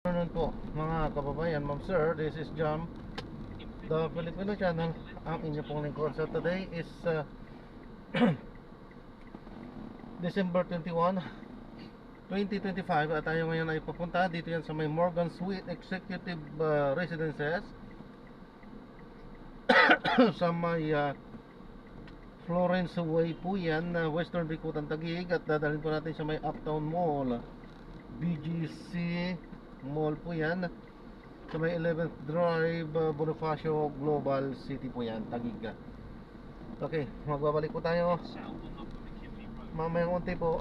Afternoon po mga kababayan, ma'am sir, this is Jam, the Filipino channel, ang inyo pong lingkod. So today is December 21, 2025 at tayo ngayon ay papunta dito yan sa may Morgan Suite Executive Residences sa may Florence Way po yan, Western Bikutan, Taguig, at dadalhin po natin sa may Uptown Mall, BGC Mall po yan, sa may 11th Drive, Bonifacio Global City po yan, Taguig. Okay, magbabalik po tayo mamayang unti po.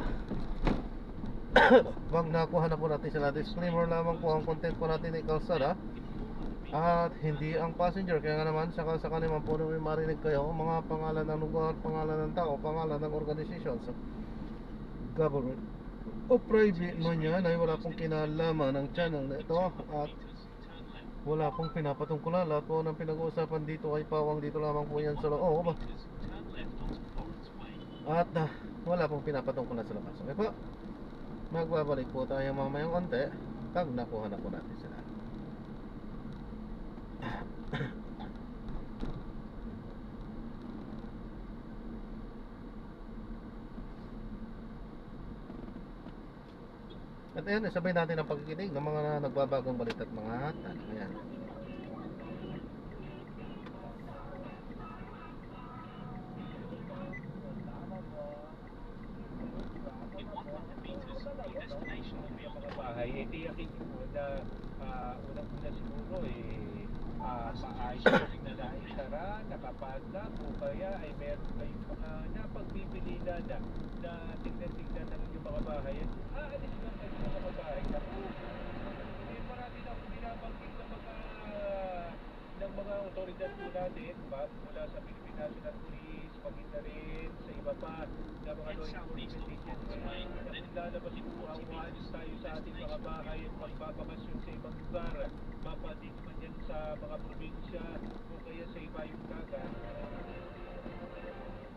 Wag nakuha na po natin sila. Disclaimer lamang po, ang content po natin ay kalsada at hindi ang passenger. Kaya nga naman, saka naman po may marinig kayo mga pangalan ng lugar, pangalan ng tao, pangalan ng organizations, government o private man yan, ay wala pong kinalaman ng channel na ito at wala pong pinapatungkulan. Lahat po ng pinag-uusapan dito ay pawang dito lamang po yan sa loob at wala pong pinapatungkulan sa labas. Okay po, magbabalik po tayo mamayang konti pag nakuha na po natin sila. At ayan, sabay natin ang pagkikinig ng mga nagbabagong balita at mga tanong. Ayan. Tiyakin ko na unang-una siguro maayos yung nalaisara, nakapadlock o kaya ay meron kayong mga napagbibili na tignan-tignan ng inyong mga bahay. Alis na kayo sa mga bahay na po. Marami na akong binabanggit ng mga otoridad po natin, mula sa Philippine National Police, pagkita rin sa iba pa na mga law enforcement agencies na lalabasin po ang umalis tayo sa ating mga bahay at magbabakasyon sa ibang lugar, mapadig man yan sa mga probinsya o kaya sa iba yung dagat.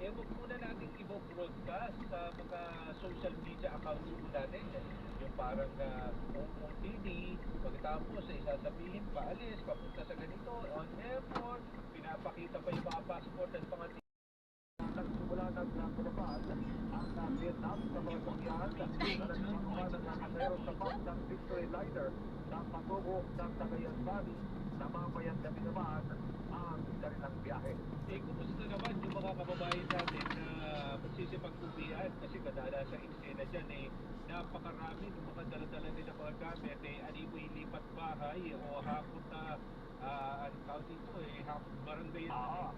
Huwag muna natin i-broadcast sa mga social media accounts po natin. Yung parang OOTD, pagkatapos ay sasabihin paalis, papunta sa ganito, on airport, pinapakita pa yung mga passport at mga nagsimula ng pinapaal ang Vietnam sa mga sakyahan na nagsimula ng kasero sa bus ng Victory Liner na patungo ng Cagayan Valley na mamayang gabi naman ang kanilang biyahe. Kumusta naman yung mga kababayan natin na magsisipag-uwian kasi kadalasan sa eksena dyan napakarami ng mga daladala nila mga gamit animoy lipat bahay o hapon na ang tawag dito hapon barangay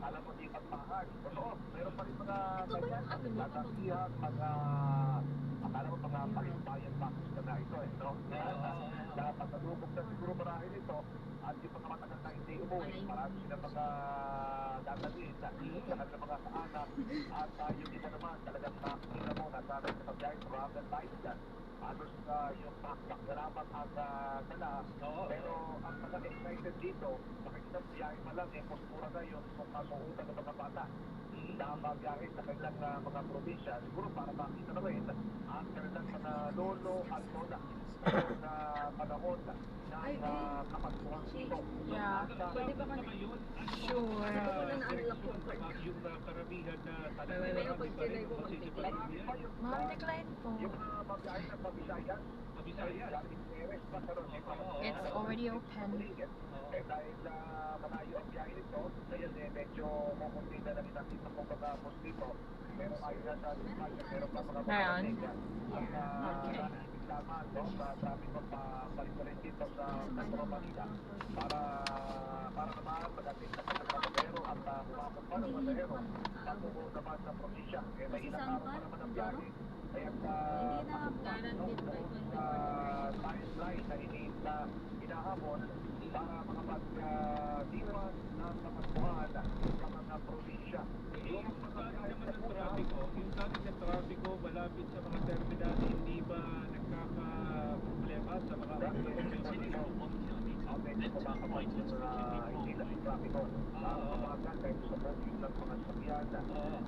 alam mo lipat bahay. Oo, meron pa rin mga ganyan, nagkakasihan, akala mo mga palimbayan bakit ka na ito no? Napatulog na siguro marahil ito at yung mga matagal na hindi umuwi, marami sila mga dadalhin sa mga kaanak at yung iba naman talagang nakakita mo nasabi sa pagbiyahe sa mga life dyan halos yung pakalaman ang dala pero ang mga excited dito makikita biyahe pa lang postura na yun kung masuutan ng mga bata na magbiyahe sa kanilang mga probinsya siguro para makita na rin ang kanilang mga lolo at lola sa panahon ng kapatuan dito. Yeah. Pwede ba kami? Sure. Yung karamihan na Ma'am, decline po. yung mga magbiyahe ng Pabisayan It's already open. dahil malayo ang biyahe nito kaya medyo kukunti na lang nakita ko mga bus dito pero ayun na sa meron pa mga Ayan. okay. Laman sa traffic palit-palit dito sa Metro Manila para naman pagdating sa mga pasahero at umabot pa ng pasahero patungo naman sa probinsya kaya may ilang araw pa naman ang biyahe kaya timeline na hinahabol para mga pagdiwan ng kapatuhan sa mga probinsya. Yung dami naman ng trafiko, malapit sa mga terminal, hindi ba nagkaka-problema sa mga medyo kumakapag hindi na yung trafiko. Mamagal kahit sa booking ng mga sakyan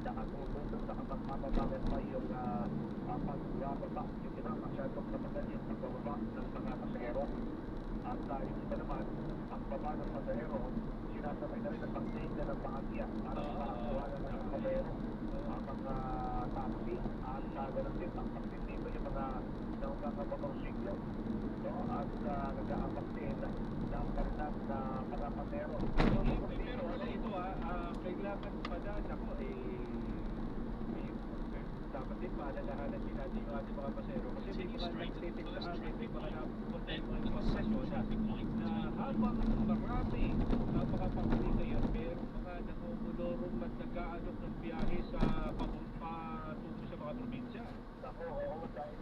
nakatulog sa kapag-mababagad pa yung pagbababa, yung masyadong napagal yung pagbababa ng mga pasahero. yung iba naman, ang baba ng pasahero, sinasabay na rin ang pag-change ng pangakya para makakuha ng mga pasahero, ang mga taxi, at gano'n din, ang pagtindi pa yung mga motorsiklo, no? At nag-aabak din ng kanilang na mga pasahero. So, pero ano ito kailangan pa na, ako dapat din paalalahanan din natin yung ating mga pasahero kasi may mga nagtitik sa atin, may mga impormasyon na habang marami ang mga pakuli ngayon, merong mga namumulorong at nag-aalok ng biyahe sa patungo sa mga probinsya. Ako, oo, dahil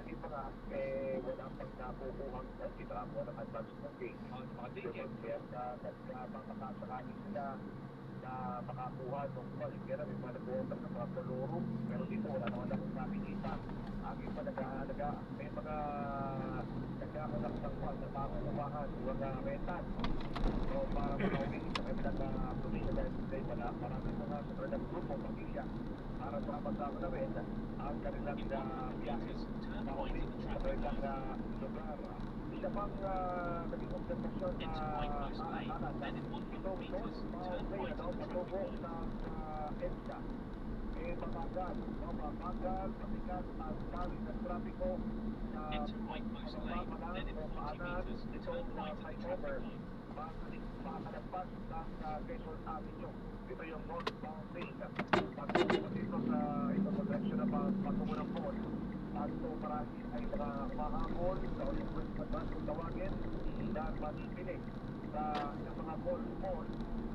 yung iba nga, wala pang nakukuhang kitramo ng advance booking. Mga ticket. Kaya makakasakali sila na makakuha ng call. Kaya may mga nag-order ng mga palorum, pero dito wala naman akong nakikita. Aking pa may mga nagkakanak ng call na makukuhaan ng mga rental. So, para makauwi sa kanilang probinsya dahil today wala. Maraming mga sobrang grupo, pamilya, para sama-sama na rin ang kanilang biyahe. Makauwi sa kanilang lugar. Isa pang naging observasyon na itong north mountain, patubo ng EDSA, mabagal, matigas at dami ng trapiko na pababa o paanan itong flyover makalagpas ng Quezon Avenue. Ito yung North Mountain. Pagpunta dito sa itong direction na patungo ng mall. At ito marami ay mga mahabol sa Olympic Advance kung tawagin na manipili sa mga mall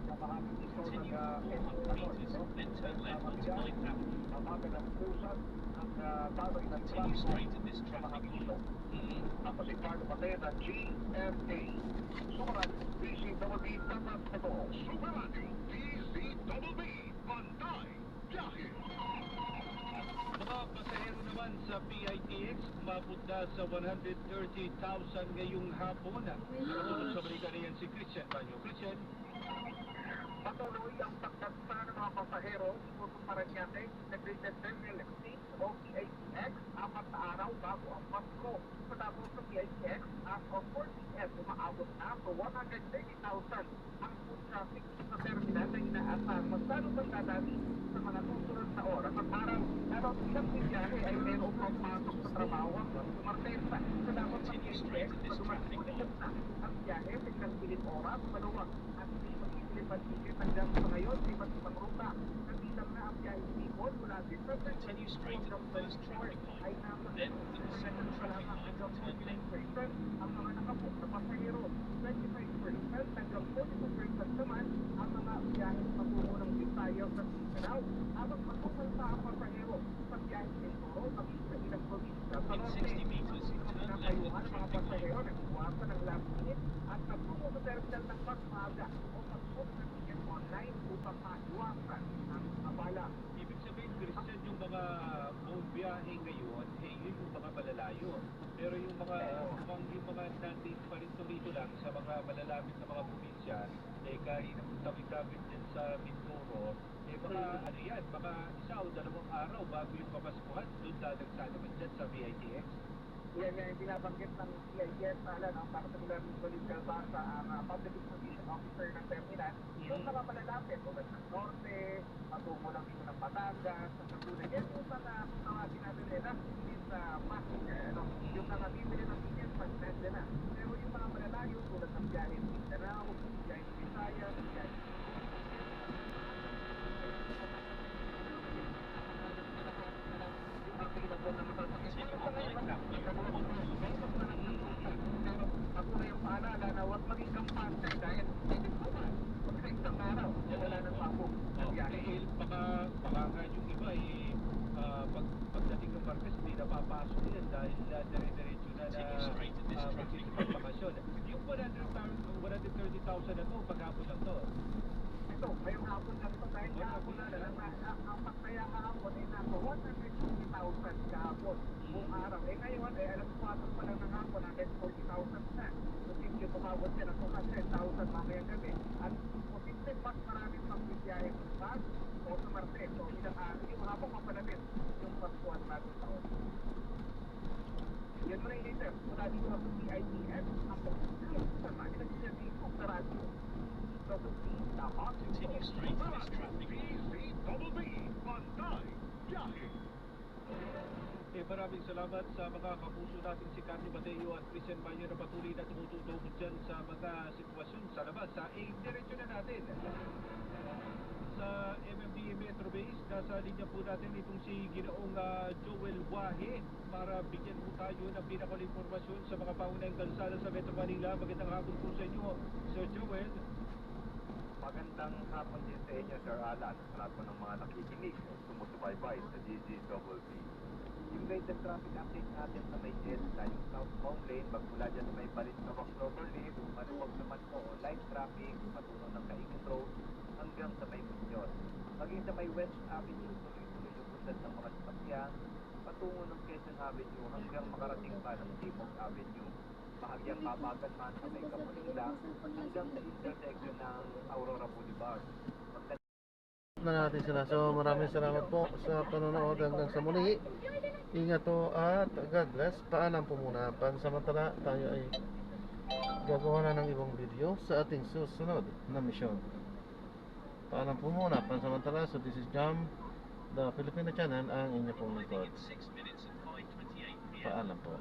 na mahapit dito mamaga ng pusat ng tawag ng traffic sa mahapit dito. Tapos iparte pati ng GMA. Sumaran, DCWB Tapat ito. Sumaran, DCWB Pantay Biyahe. Mga pasahero naman sa PITX, umabot na sa 130,000 ngayong hapon. Nakasunod sa balita na yan si Christian Banyo. Christian? Patuloy ang pagdagsa ng mga pasahero sa Paranaque, Integrated Terminal Exchange o PITX, 4 na araw bago ang Pasko. Matapos sa PITX, as of 4 p.m., umaabot na sa 130,000 ang food traffic sa terminal na inaasahan magkano bang dadami sa mga susunod na oras at araw. Pero isang biyahe ay meron pang pasok sa trabaho ang Martesa. Sa dapat sa PITX, magulit na ang biyahe sa isang pilit oras, maluwag at hindi magigilip hanggang sa ngayon sa iba't ibang ruta. Nagbilang na ang biyahe Bicol mula December 24 ay nasa 7% pa lamang hanggang 49% ang mga nakabook na pasahero. 25% hanggang 42% naman ang mga biyahe patungo ng Visayas at Mindanao. Habang matumal pa ang pasahero sa biyahe Mindoro at sa ilang probinsya sa norte. Pinapayuhan ang mga pasahero na iwasan ng last minute at nagtungo sa terminal ng mas maaga o mag-book ng ticket online upang maiwasan ang abala. Ibig sabihin, Christian, yung mga buong biyahe ngayon, yun yung mga malalayo. Pero yung mga nandito pa rin tumito lang sa mga malalapit na mga probinsya, kahit tawid-tawid din sa Mindoro, baka ano yan, baka isa o dalawang araw bago yung papaskuhan, doon dadagsa naman dyan sa VITX. Yan yung binabanggit ng PITX ang particular Nicolas Calbasa, ang Public Information Officer ng terminal. Yung mga malalapit, tulad ng Norte, patungo lang dito ng Batangas, ng Laguna. Yan yung mga tawagin natin nila, sa passenger, yung mga bibili ng ticket pag nandun na. Pero yung mga malalayo, tulad ng biyahe ng Mindanao, biyahe ng Visayas, biyahe ng ako na yung paalala na huwag maging kampante dahil bukas, pag sa isang araw, wala nang pasok ng biyahe. Baka nga yung iba pagdating ng Martes, hindi na papasok yan dahil dire-diretso na magsisipag-bakasyon. Yung 130,000 na to, paghapon lang to. Ito, ngayong hapon lang ito dahil kahapon na lang ang pagkaya kahapon ay nasa 150,000 kahapon buong araw. Ngayon alas 4 pa lang ng hapon, 140,000 na. So, yung tumawag siya ng 200,000 mamayang gabi. At posible mas maraming pagbibiyahe bukas o sa Martes. So, yung habang mapalapit yung Paskuhan bagong taon. Yan mo na yung later. Mula dito na sa PITS, ang maraming salamat sa mga kapuso nating si Carlo Mateo at Christian Mayo na patuloy na tumutulong dyan sa mga sitwasyon sa labas. Diretso na natin sa MMDA Metro Base. Nasa linya po natin itong si Ginoong Joel Wahe para bigyan po tayo ng pinakaling informasyon sa mga pangunahing kalsada sa Metro Manila. Magandang hapon po sa inyo, Sir Joel. Magandang hapon din sa inyo, Sir Alan, sa lahat po ng mga nakikinig o sumusubaybay sa GGWB. Yung latest traffic update natin sa may EDSA, yung southbound lane, magmula dyan sa may Balintawak Cloverleaf, maluwag naman po light traffic, patungo ng Kaingin Road, hanggang sa may Muñoz. Maging sa may West Avenue, tuloy-tuloy yung usad ng mga sasakyan, patungo ng Quezon Avenue hanggang makarating pa ng Timog Avenue. Bahagyang mabagal man sa may Kapunila hanggang sa intersection ng Aurora Boulevard. Na natin sila. So maraming salamat po sa panonood hanggang sa muli. Ingat po at God bless. Paalam po muna. Pansamantala tayo ay gagawa na ng ibang video sa ating susunod na misyon. Paalam po muna. Pansamantala. So this is Jam, the Filipino channel, ang inyo pong lingkod. Paalam po.